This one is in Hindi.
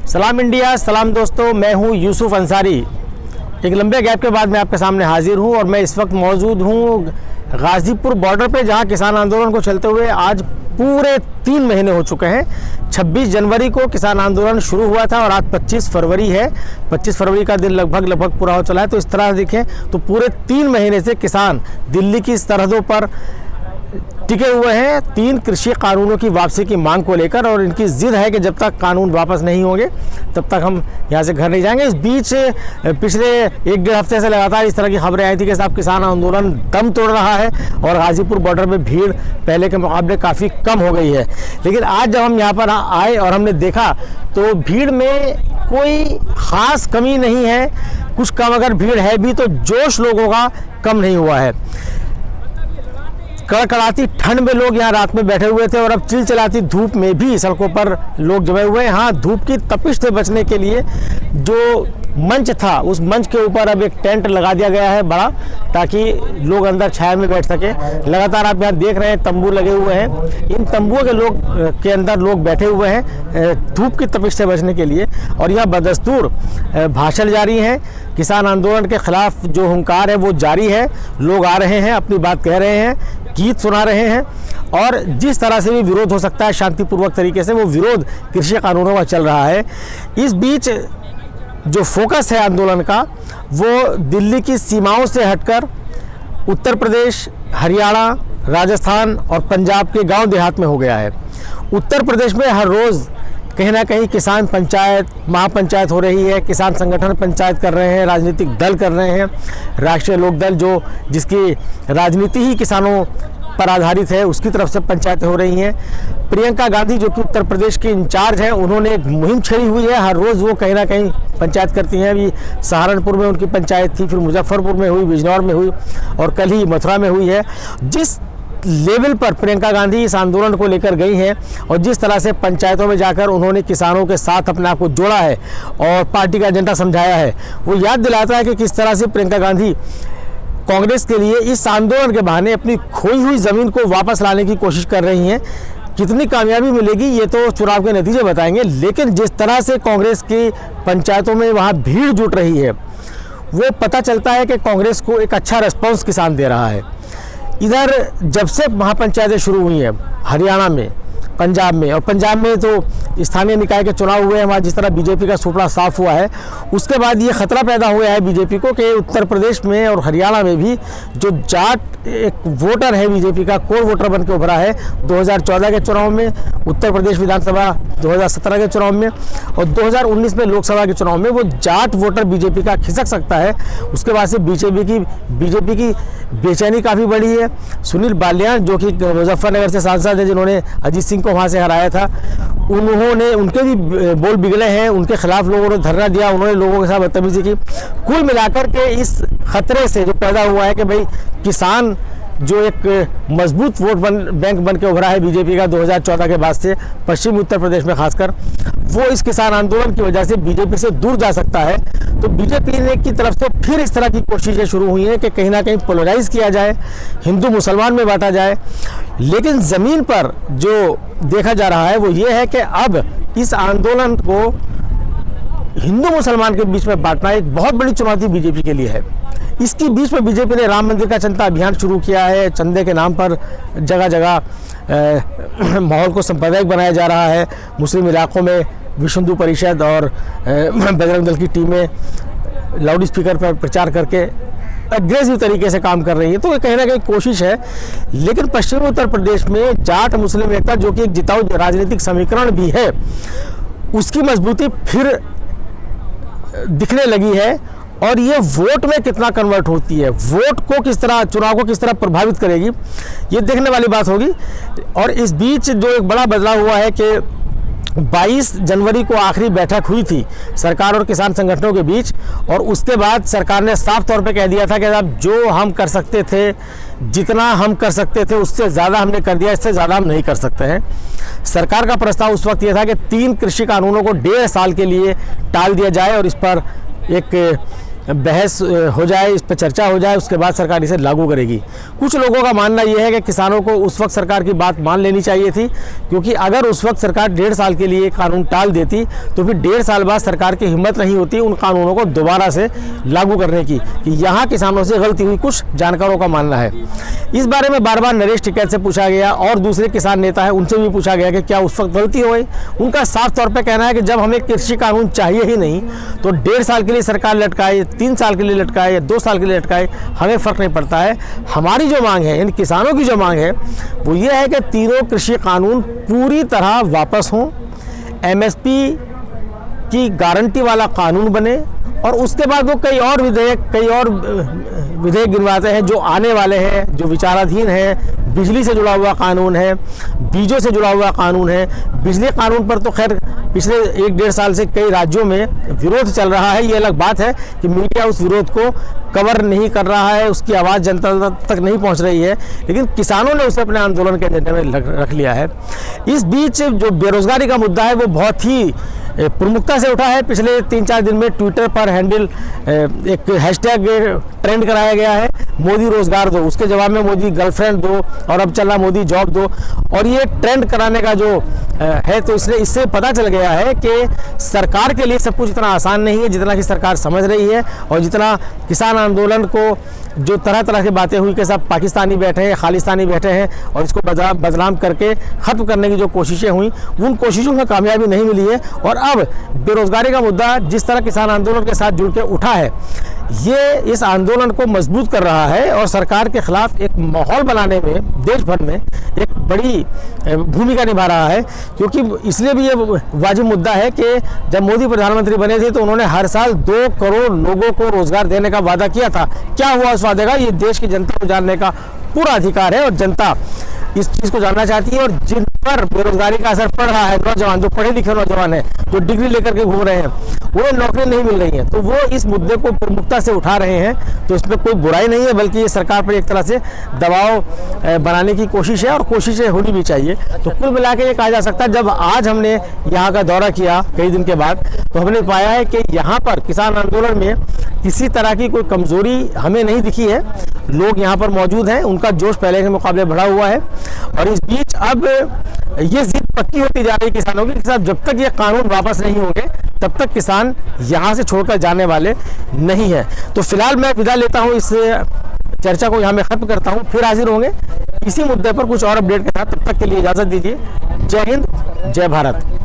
सलाम इंडिया, सलाम दोस्तों। मैं हूं यूसुफ अंसारी। एक लंबे गैप के बाद मैं आपके सामने हाजिर हूं और मैं इस वक्त मौजूद हूं गाज़ीपुर बॉर्डर पे, जहां किसान आंदोलन को चलते हुए आज पूरे 3 महीने हो चुके हैं। 26 जनवरी को किसान आंदोलन शुरू हुआ था और आज 25 फरवरी है। 25 फरवरी का दिन लगभग पूरा हो चला है। तो इस तरह देखें तो पूरे 3 महीने से किसान दिल्ली की सरहदों पर टिके हुए हैं 3 कृषि कानूनों की वापसी की मांग को लेकर, और इनकी जिद है कि जब तक कानून वापस नहीं होंगे तब तक हम यहाँ से घर नहीं जाएंगे। इस बीच पिछले 1-1.5 हफ्ते से लगातार इस तरह की खबरें आई थी कि साहब किसान आंदोलन दम तोड़ रहा है और गाज़ीपुर बॉर्डर में भीड़ पहले के मुकाबले काफ़ी कम हो गई है। लेकिन आज जब हम यहाँ पर आए और हमने देखा तो भीड़ में कोई ख़ास कमी नहीं है। कुछ कम अगर भीड़ है भी तो जोश लोगों का कम नहीं हुआ है। कड़कड़ाती ठंड में लोग यहाँ रात में बैठे हुए थे और अब चिलचिलाती धूप में भी सड़कों पर लोग जमे हुए हैं। हाँ, धूप की तपिश से बचने के लिए जो मंच था उस मंच के ऊपर अब एक टेंट लगा दिया गया है बड़ा, ताकि लोग अंदर छाया में बैठ सके। लगातार आप यहाँ देख रहे हैं तंबू लगे हुए हैं। इन तंबुओं के अंदर लोग बैठे हुए हैं धूप की तपिश से बचने के लिए। और यहाँ बदस्तूर भाषण जारी है। किसान आंदोलन के खिलाफ जो हुंकार है वो जारी है। लोग आ रहे हैं, अपनी बात कह रहे हैं, गीत सुना रहे हैं और जिस तरह से भी विरोध हो सकता है शांतिपूर्वक तरीके से वो विरोध कृषि कानूनों का चल रहा है। इस बीच जो फोकस है आंदोलन का वो दिल्ली की सीमाओं से हटकर उत्तर प्रदेश, हरियाणा, राजस्थान और पंजाब के गांव देहात में हो गया है। उत्तर प्रदेश में हर रोज़ कहीं ना कहीं किसान पंचायत, महापंचायत हो रही है। किसान संगठन पंचायत कर रहे हैं, राजनीतिक दल कर रहे हैं। राष्ट्रीय लोकदल जिसकी राजनीति ही किसानों पर आधारित है, उसकी तरफ से पंचायतें हो रही हैं। प्रियंका गांधी जो कि उत्तर प्रदेश की इंचार्ज हैं, उन्होंने एक मुहिम छेड़ी हुई है। हर रोज़ वो कहीं ना कहीं पंचायत करती हैं। अभी सहारनपुर में उनकी पंचायत थी, फिर मुजफ्फरपुर में हुई, बिजनौर में हुई और कल ही मथुरा में हुई है। जिस लेवल पर प्रियंका गांधी इस आंदोलन को लेकर गई हैं और जिस तरह से पंचायतों में जाकर उन्होंने किसानों के साथ अपने आप को जोड़ा है और पार्टी का एजेंडा समझाया है, वो याद दिलाता है कि किस तरह से प्रियंका गांधी कांग्रेस के लिए इस आंदोलन के बहाने अपनी खोई हुई ज़मीन को वापस लाने की कोशिश कर रही हैं। कितनी कामयाबी मिलेगी ये तो चुनाव के नतीजे बताएंगे, लेकिन जिस तरह से कांग्रेस की पंचायतों में वहाँ भीड़ जुट रही है वो पता चलता है कि कांग्रेस को एक अच्छा रिस्पॉन्स किसान दे रहा है। इधर जब से महापंचायतें शुरू हुई हैं हरियाणा में, पंजाब में, और पंजाब में तो स्थानीय निकाय के चुनाव हुए हैं, वहाँ जिस तरह बीजेपी का सुपड़ा साफ हुआ है, उसके बाद ये खतरा पैदा हुआ है बीजेपी को कि उत्तर प्रदेश में और हरियाणा में भी जो जाट एक वोटर है बीजेपी का, कोर वोटर बन के उभरा है 2014 के चुनाव में, उत्तर प्रदेश विधानसभा 2017 के चुनाव में और 2019 में लोकसभा के चुनाव में, वो जाट वोटर बीजेपी का खिसक सकता है। उसके बाद से बीजेपी की बेचैनी काफ़ी बढ़ी है। सुनील बालियान जो कि मुजफ्फरनगर से सांसद है, जिन्होंने अजीत सिंह को वहाँ से हराया था, उनके भी बोल बिगड़े हैं। उनके खिलाफ लोगों ने धरना दिया, उन्होंने लोगों के साथ बदतमीजी की। कुल मिलाकर के इस खतरे से जो पैदा हुआ है कि भाई किसान जो एक मजबूत वोट बैंक बन के उभरा है बीजेपी का 2014 के बाद से पश्चिमी उत्तर प्रदेश में खासकर, वो इस किसान आंदोलन की वजह से बीजेपी से दूर जा सकता है। तो बीजेपी ने की तरफ से फिर इस तरह की कोशिशें शुरू हुई हैं कि कहीं ना कहीं पोलराइज किया जाए, हिंदू मुसलमान में बांटा जाए। लेकिन ज़मीन पर जो देखा जा रहा है वो ये है कि अब इस आंदोलन को हिंदू मुसलमान के बीच में बांटना एक बहुत बड़ी चुनौती बीजेपी के लिए है। इसके बीच में बीजेपी ने राम मंदिर का चंदा अभियान शुरू किया है। चंदे के नाम पर जगह जगह माहौल को सांप्रदायिक बनाया जा रहा है। मुस्लिम इलाकों में विश्व हिंदू परिषद और बजरंग दल की टीमें लाउड स्पीकर पर प्रचार करके अग्रेसिव तरीके से काम कर रही है। तो ये कहीं ना कहीं कोशिश है। लेकिन पश्चिमी उत्तर प्रदेश में जाट मुस्लिम एकता जो कि एक जिताऊ राजनीतिक समीकरण भी है, उसकी मजबूती फिर दिखने लगी है। और ये वोट में कितना कन्वर्ट होती है, वोट को किस तरह, चुनाव को किस तरह प्रभावित करेगी, ये देखने वाली बात होगी। और इस बीच जो एक बड़ा बदलाव हुआ है कि 22 जनवरी को आखिरी बैठक हुई थी सरकार और किसान संगठनों के बीच, और उसके बाद सरकार ने साफ तौर पे कह दिया था कि अब जो हम कर सकते थे, जितना हम कर सकते थे उससे ज़्यादा हमने कर दिया, इससे ज़्यादा हम नहीं कर सकते हैं। सरकार का प्रस्ताव उस वक्त ये था कि 3 कृषि कानूनों को 1.5 साल के लिए टाल दिया जाए और इस पर एक बहस हो जाए, इस पर चर्चा हो जाए, उसके बाद सरकार इसे लागू करेगी। कुछ लोगों का मानना यह है कि किसानों को उस वक्त सरकार की बात मान लेनी चाहिए थी, क्योंकि अगर उस वक्त सरकार 1.5 साल के लिए कानून टाल देती तो फिर 1.5 साल बाद सरकार की हिम्मत नहीं होती उन कानूनों को दोबारा से लागू करने की, कि यहाँ किसानों से गलती हुई, कुछ जानकारों का मानना है। इस बारे में बार बार नरेश टिकैत से पूछा गया और दूसरे किसान नेता है उनसे भी पूछा गया कि क्या उस वक्त गलती हो गई। उनका साफ तौर पे कहना है कि जब हमें कृषि कानून चाहिए ही नहीं तो 1.5 साल के लिए सरकार लटकाए, 3 साल के लिए लटकाए या 2 साल के लिए लटकाए, हमें फ़र्क नहीं पड़ता है। हमारी जो मांग है, इन किसानों की जो मांग है वो ये है कि तीनों कृषि कानून पूरी तरह वापस हों, एमएसपी की गारंटी वाला कानून बने और उसके बाद वो कई और विधेयक गिनवाते हैं जो आने वाले हैं, जो विचाराधीन है। बिजली से जुड़ा हुआ कानून है, बीजों से जुड़ा हुआ कानून है। बिजली कानून पर तो खैर पिछले 1-1.5 साल से कई राज्यों में विरोध चल रहा है। ये अलग बात है कि मीडिया उस विरोध को कवर नहीं कर रहा है, उसकी आवाज़ जनता तक नहीं पहुंच रही है, लेकिन किसानों ने उसे अपने आंदोलन के एजेंडे में रख लिया है। इस बीच जो बेरोजगारी का मुद्दा है वो बहुत ही प्रमुखता से उठा है। पिछले 3-4 दिन में ट्विटर पर हैंडल एक हैशटैग ट्रेंड कराया गया है, मोदी रोजगार दो, उसके जवाब में मोदी गर्लफ्रेंड दो और अब चला मोदी जॉब दो। और ये ट्रेंड कराने का जो है तो इससे पता चल गया है कि सरकार के लिए सब कुछ इतना आसान नहीं है जितना कि सरकार समझ रही है, और जितना किसान आंदोलन को जो तरह तरह की बातें हुई कि सब पाकिस्तानी बैठे हैं, खालिस्तानी बैठे हैं और इसको बदनाम करके ख़त्म करने की जो कोशिशें हुई, उन कोशिशों में कामयाबी नहीं मिली है। और अब बेरोजगारी का मुद्दा जिस तरह किसान आंदोलन के साथ जुड़ के उठा है, ये इस आंदोलन को मजबूत कर रहा है और सरकार के खिलाफ एक माहौल बनाने में देश भर में एक बड़ी भूमिका निभा रहा है। क्योंकि इसलिए भी ये वाजिब मुद्दा है कि जब मोदी प्रधानमंत्री बने थे तो उन्होंने हर साल 2 करोड़ लोगों को रोजगार देने का वादा किया था। क्या हुआ उस वादे का, ये देश की जनता को जानने का पूरा अधिकार है और जनता इस चीज़ को जानना चाहती है। और जिन पर बेरोजगारी का असर पड़ रहा है, नौजवान जो पढ़े लिखे नौजवान हैं, जो डिग्री लेकर के घूम रहे हैं, उन्हें नौकरी नहीं मिल रही है, तो वो इस मुद्दे को प्रमुखता से उठा रहे हैं। तो इसमें कोई बुराई नहीं है, बल्कि ये सरकार पर एक तरह से दबाव बनाने की कोशिश है और कोशिशें होनी भी चाहिए। तो कुल मिला के ये कहा जा सकता है, जब आज हमने यहाँ का दौरा किया कई दिन के बाद, तो हमने पाया है कि यहाँ पर किसान आंदोलन में किसी तरह की कोई कमजोरी हमें नहीं दिखी है। लोग यहाँ पर मौजूद हैं, उनका जोश पहले के मुकाबले बढ़ा हुआ है। और इस बीच अब ये जिद पक्की होती जा रही है किसानों की, साहब जब तक ये कानून वापस नहीं होंगे तब तक किसान यहाँ से छोड़कर जाने वाले नहीं है। तो फिलहाल मैं विदा लेता हूँ, इस चर्चा को यहाँ मैं खत्म करता हूँ। फिर हाजिर होंगे इसी मुद्दे पर कुछ और अपडेट के साथ। तब तक के लिए इजाज़त दीजिए। जय हिंद, जय भारत।